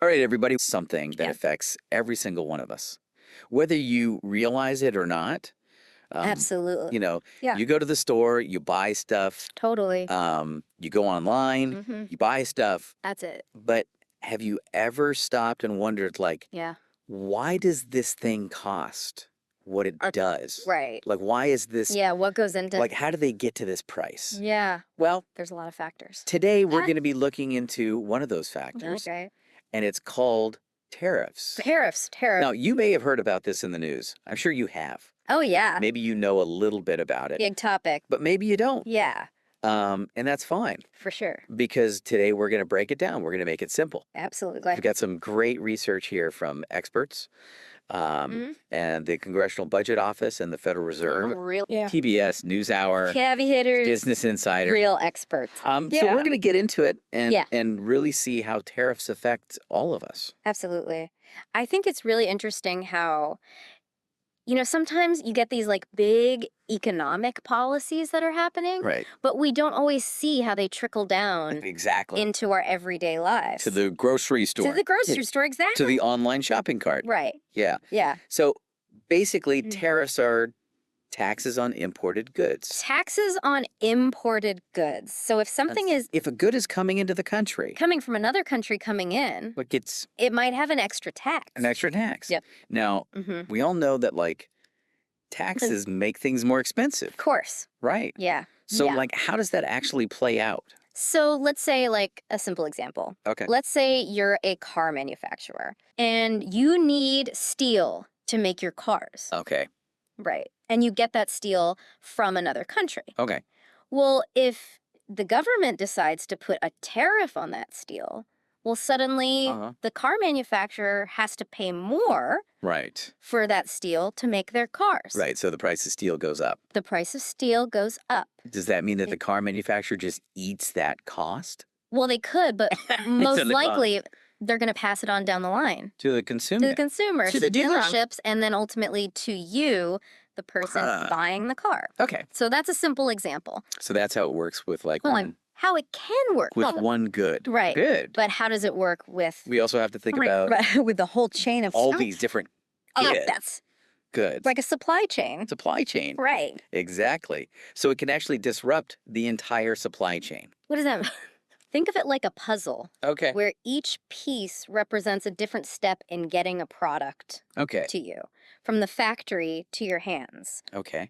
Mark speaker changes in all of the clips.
Speaker 1: All right, everybody, something that affects every single one of us, whether you realize it or not.
Speaker 2: Absolutely.
Speaker 1: You know,
Speaker 2: Yeah.
Speaker 1: you go to the store, you buy stuff,
Speaker 2: Totally.
Speaker 1: you go online, you buy stuff.
Speaker 2: That's it.
Speaker 1: But have you ever stopped and wondered, like,
Speaker 2: Yeah.
Speaker 1: why does this thing cost what it does?
Speaker 2: Right.
Speaker 1: Like, why is this,
Speaker 2: Yeah, what goes into
Speaker 1: like, how do they get to this price?
Speaker 2: Yeah.
Speaker 1: Well,
Speaker 2: There's a lot of factors.
Speaker 1: today we're going to be looking into one of those factors,
Speaker 2: Okay.
Speaker 1: and it's called tariffs.
Speaker 2: Tariffs.
Speaker 1: Now, you may have heard about this in the news. I'm sure you have.
Speaker 2: Oh, yeah.
Speaker 1: Maybe you know a little bit about it,
Speaker 2: Big topic.
Speaker 1: but maybe you don't.
Speaker 2: Yeah,
Speaker 1: And that's fine,
Speaker 2: for sure.
Speaker 1: because today we're going to break it down. We're going to make it simple.
Speaker 2: Absolutely.
Speaker 1: We've got some great research here from experts, and the Congressional Budget Office and the Federal Reserve,
Speaker 2: Real
Speaker 1: TBS, NewsHour,
Speaker 2: heavy hitters.
Speaker 1: Business Insider.
Speaker 2: Real experts.
Speaker 1: So we're going to get into it and
Speaker 2: Yeah.
Speaker 1: and really see how tariffs affect all of us.
Speaker 2: Absolutely. I think it's really interesting how, sometimes you get these like big economic policies that are happening,
Speaker 1: Right.
Speaker 2: but we don't always see how they trickle down
Speaker 1: Exactly.
Speaker 2: into our everyday lives.
Speaker 1: To the grocery store.
Speaker 2: To the grocery store, exactly.
Speaker 1: To the online shopping cart.
Speaker 2: Right.
Speaker 1: Yeah.
Speaker 2: Yeah.
Speaker 1: So basically, tariffs are taxes on imported goods.
Speaker 2: Taxes on imported goods. So if something is
Speaker 1: If a good is coming into the country,
Speaker 2: coming from another country coming in,
Speaker 1: like it's
Speaker 2: it might have an extra tax.
Speaker 1: an extra tax.
Speaker 2: Yep.
Speaker 1: Now, we all know that, like, taxes make things more expensive,
Speaker 2: Of course.
Speaker 1: right?
Speaker 2: Yeah.
Speaker 1: So,
Speaker 2: Yeah.
Speaker 1: like, how does that actually play out?
Speaker 2: So let's say, like, a simple example.
Speaker 1: Okay.
Speaker 2: Let's say you're a car manufacturer and you need steel to make your cars.
Speaker 1: Okay.
Speaker 2: Right. And you get that steel from another country.
Speaker 1: Okay.
Speaker 2: Well, if the government decides to put a tariff on that steel, well, suddenly the car manufacturer has to pay more
Speaker 1: Right.
Speaker 2: for that steel to make their cars.
Speaker 1: Right. So the price of steel goes up.
Speaker 2: The price of steel goes up.
Speaker 1: Does that mean that the car manufacturer just eats that cost
Speaker 2: Well, they could, but most
Speaker 1: the cost.
Speaker 2: likely they're going to pass it on down the line
Speaker 1: to the consumer?
Speaker 2: to the consumer,
Speaker 1: To the dealer.
Speaker 2: dealerships, and then ultimately to you, the person buying the car.
Speaker 1: Okay.
Speaker 2: So that's a simple example.
Speaker 1: So that's how it works with, like,
Speaker 2: Well,
Speaker 1: one,
Speaker 2: how it can work.
Speaker 1: with one good.
Speaker 2: Right.
Speaker 1: Good.
Speaker 2: But how does it work with
Speaker 1: We also have to think about
Speaker 2: with the whole chain of
Speaker 1: all
Speaker 2: stuff?
Speaker 1: these different
Speaker 2: Yeah,
Speaker 1: goods.
Speaker 2: that's
Speaker 1: goods.
Speaker 2: like a supply chain.
Speaker 1: Supply chain.
Speaker 2: Right.
Speaker 1: Exactly. So it can actually disrupt the entire supply chain.
Speaker 2: What does that mean? Think of it like a puzzle
Speaker 1: Okay.
Speaker 2: where each piece represents a different step in getting a product
Speaker 1: Okay.
Speaker 2: to you, from the factory to your hands.
Speaker 1: Okay.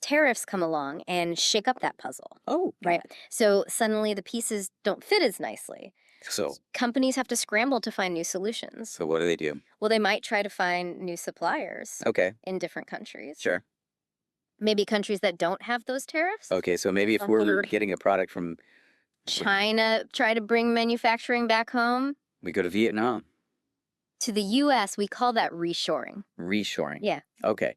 Speaker 2: Tariffs come along and shake up that puzzle,
Speaker 1: Oh,
Speaker 2: right? So suddenly the pieces don't fit as nicely.
Speaker 1: So
Speaker 2: Companies have to scramble to find new solutions.
Speaker 1: what do they do?
Speaker 2: Well, they might try to find new suppliers
Speaker 1: Okay.
Speaker 2: in different countries.
Speaker 1: Sure.
Speaker 2: Maybe countries that don't have those tariffs.
Speaker 1: Okay. So maybe if
Speaker 2: A
Speaker 1: we're
Speaker 2: hundred.
Speaker 1: getting a product from,
Speaker 2: China try to bring manufacturing back home.
Speaker 1: we go to Vietnam.
Speaker 2: To the U.S., we call that reshoring.
Speaker 1: Reshoring.
Speaker 2: Yeah.
Speaker 1: Okay.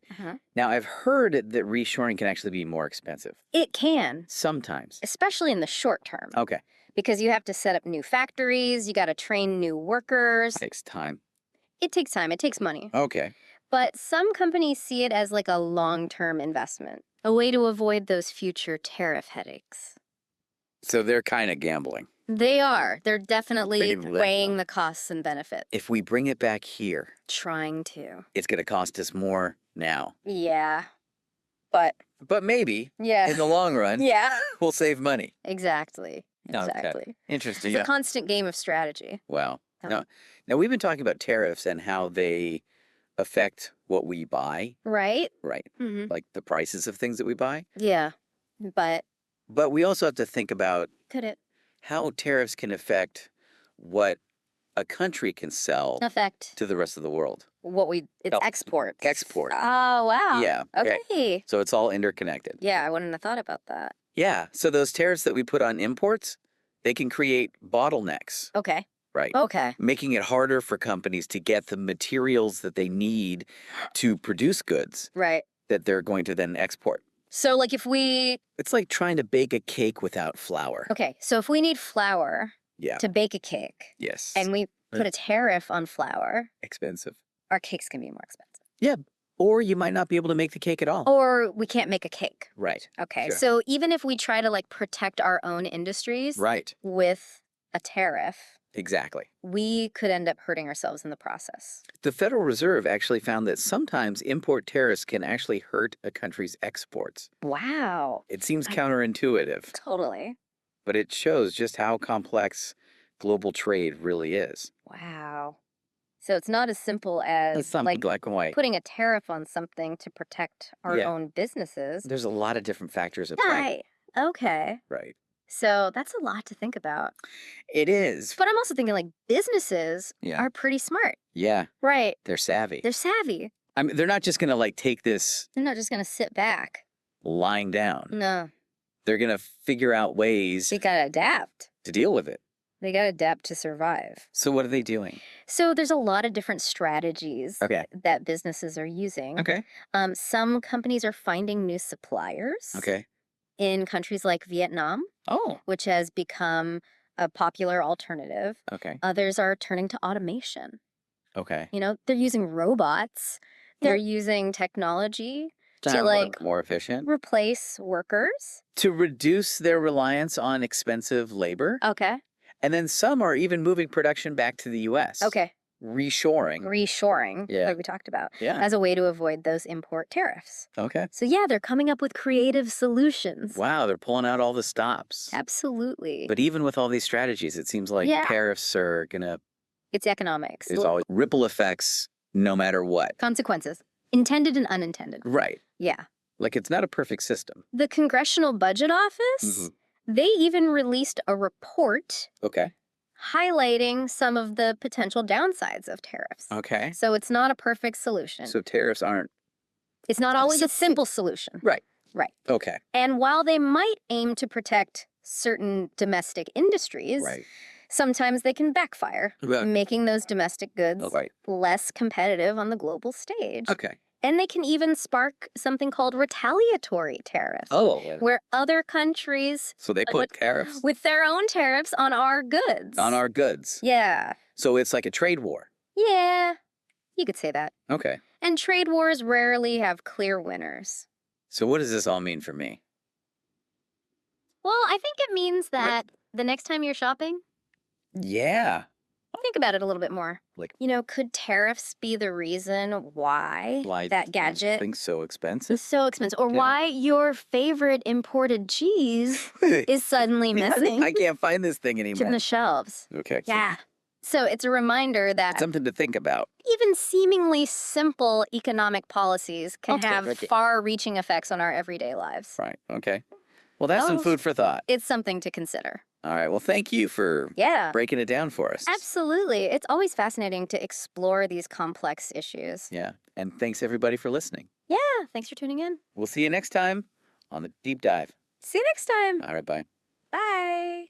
Speaker 1: Now, I've heard that reshoring can actually be more expensive.
Speaker 2: It can,
Speaker 1: Sometimes.
Speaker 2: especially in the short term,
Speaker 1: Okay.
Speaker 2: because you have to set up new factories, you got to train new workers.
Speaker 1: Takes time.
Speaker 2: It takes time, it takes money.
Speaker 1: Okay.
Speaker 2: But some companies see it as like a long-term investment, a way to avoid those future tariff headaches.
Speaker 1: So they're kind of gambling.
Speaker 2: They are. They're definitely
Speaker 1: Big
Speaker 2: weighing the costs and benefits.
Speaker 1: If we bring it back here,
Speaker 2: Trying to.
Speaker 1: it's going to cost us more now.
Speaker 2: Yeah. But,
Speaker 1: But maybe
Speaker 2: yeah.
Speaker 1: in the long run,
Speaker 2: Yeah.
Speaker 1: we'll save money.
Speaker 2: Exactly.
Speaker 1: Okay.
Speaker 2: Exactly.
Speaker 1: Interesting.
Speaker 2: It's a constant game of strategy.
Speaker 1: Wow.
Speaker 2: Oh.
Speaker 1: Now, we've been talking about tariffs and how they affect what we buy,
Speaker 2: Right?
Speaker 1: right?
Speaker 2: Mm-hmm.
Speaker 1: Like the prices of things that we buy.
Speaker 2: Yeah. But
Speaker 1: But we also have to think about
Speaker 2: could it
Speaker 1: how tariffs can affect what a country can sell
Speaker 2: affect
Speaker 1: to the rest of the world.
Speaker 2: it's
Speaker 1: Oh,
Speaker 2: exports?
Speaker 1: export.
Speaker 2: Oh, wow.
Speaker 1: Yeah, okay.
Speaker 2: Okay.
Speaker 1: So it's all interconnected.
Speaker 2: Yeah, I wouldn't have thought about that.
Speaker 1: Yeah. So those tariffs that we put on imports, they can create bottlenecks,
Speaker 2: Okay.
Speaker 1: right?
Speaker 2: Okay.
Speaker 1: Making it harder for companies to get the materials that they need to produce goods
Speaker 2: Right.
Speaker 1: that they're going to then export.
Speaker 2: So like if we,
Speaker 1: It's like trying to bake a cake without flour.
Speaker 2: okay, so if we need flour
Speaker 1: Yeah.
Speaker 2: to bake a cake
Speaker 1: Yes.
Speaker 2: and we put a tariff on flour,
Speaker 1: Expensive.
Speaker 2: our cake's gonna be more expensive.
Speaker 1: Yeah. Or you might not be able to make the cake at all.
Speaker 2: Or we can't make a cake.
Speaker 1: Right.
Speaker 2: Okay,
Speaker 1: Sure.
Speaker 2: so even if we try to like protect our own industries
Speaker 1: Right.
Speaker 2: with a tariff,
Speaker 1: Exactly.
Speaker 2: We could end up hurting ourselves in the process.
Speaker 1: The Federal Reserve actually found that sometimes import tariffs can actually hurt a country's exports.
Speaker 2: Wow.
Speaker 1: It seems counterintuitive,
Speaker 2: Totally.
Speaker 1: but it shows just how complex global trade really is.
Speaker 2: Wow. So it's not as simple
Speaker 1: It's
Speaker 2: as
Speaker 1: something black and white.
Speaker 2: putting a tariff on something to protect our own businesses.
Speaker 1: There's a lot of different factors at play.
Speaker 2: Right. Okay.
Speaker 1: Right.
Speaker 2: So that's a lot to think about.
Speaker 1: It is.
Speaker 2: But I'm also thinking like businesses are pretty smart.
Speaker 1: Yeah.
Speaker 2: Right.
Speaker 1: They're savvy.
Speaker 2: They're savvy.
Speaker 1: I mean, they're not just going to like take this
Speaker 2: They're not just going to sit back.
Speaker 1: lying down.
Speaker 2: No.
Speaker 1: They're going to figure out ways
Speaker 2: They got to adapt.
Speaker 1: to deal with it.
Speaker 2: They got to adapt to survive.
Speaker 1: So what are they doing?
Speaker 2: So there's a lot of different strategies that businesses are using.
Speaker 1: Okay.
Speaker 2: Some companies are finding new suppliers.
Speaker 1: Okay.
Speaker 2: In countries like Vietnam, which has become a popular alternative.
Speaker 1: Okay.
Speaker 2: Others are turning to automation.
Speaker 1: Okay.
Speaker 2: You know, they're using robots. They're using technology to like
Speaker 1: more efficient.
Speaker 2: Replace workers.
Speaker 1: To reduce their reliance on expensive labor.
Speaker 2: Okay.
Speaker 1: And then some are even moving production back to the U.S.
Speaker 2: Okay.
Speaker 1: Reshoring.
Speaker 2: Reshoring, like we talked about, as a way to avoid those import tariffs.
Speaker 1: Okay.
Speaker 2: So yeah, they're coming up with creative solutions.
Speaker 1: Wow, they're pulling out all the stops.
Speaker 2: Absolutely.
Speaker 1: But even with all these strategies, it seems like tariffs are gonna...
Speaker 2: It's economics.
Speaker 1: There's always ripple effects no matter what.
Speaker 2: Consequences. Intended and unintended.
Speaker 1: Right.
Speaker 2: Yeah.
Speaker 1: Like it's not a perfect system.
Speaker 2: The Congressional Budget Office, they even released a report highlighting some of the potential downsides of tariffs.
Speaker 1: Okay.
Speaker 2: So it's not a perfect solution.
Speaker 1: So tariffs aren't...
Speaker 2: It's not always a simple solution.
Speaker 1: Right.
Speaker 2: Right.
Speaker 1: Okay.
Speaker 2: And while they might aim to protect certain domestic industries, sometimes they can backfire, making those domestic goods less competitive on the global stage.
Speaker 1: Okay.
Speaker 2: And they can even spark something called retaliatory tariffs. Where other countries...
Speaker 1: So they put tariffs?
Speaker 2: With their own tariffs on our goods.
Speaker 1: On our goods?
Speaker 2: Yeah.
Speaker 1: So it's like a trade war?
Speaker 2: Yeah. You could say that.
Speaker 1: Okay.
Speaker 2: And trade wars rarely have clear winners.
Speaker 1: So what does this all mean for me?
Speaker 2: Well, I think it means that the next time you're shopping...
Speaker 1: Yeah.
Speaker 2: Think about it a little bit more.
Speaker 1: Like,
Speaker 2: you know, could tariffs be the reason why that gadget
Speaker 1: is so expensive?
Speaker 2: So expensive. Or why your favorite imported cheese is suddenly missing.
Speaker 1: I can't find this thing anymore.
Speaker 2: From the shelves.
Speaker 1: Okay.
Speaker 2: Yeah. So it's a reminder that...
Speaker 1: Something to think about.
Speaker 2: Even seemingly simple economic policies can have far-reaching effects on our everyday lives.
Speaker 1: Right. Okay. Well, that's some food for thought.
Speaker 2: It's something to consider.
Speaker 1: All right. Well, thank you for breaking it down for us.
Speaker 2: Absolutely. It's always fascinating to explore these complex issues.
Speaker 1: Yeah. And thanks, everybody, for listening.
Speaker 2: Yeah. Thanks for tuning in.
Speaker 1: We'll see you next time on The Deep Dive.
Speaker 2: See you next time.
Speaker 1: All right. Bye.
Speaker 2: Bye.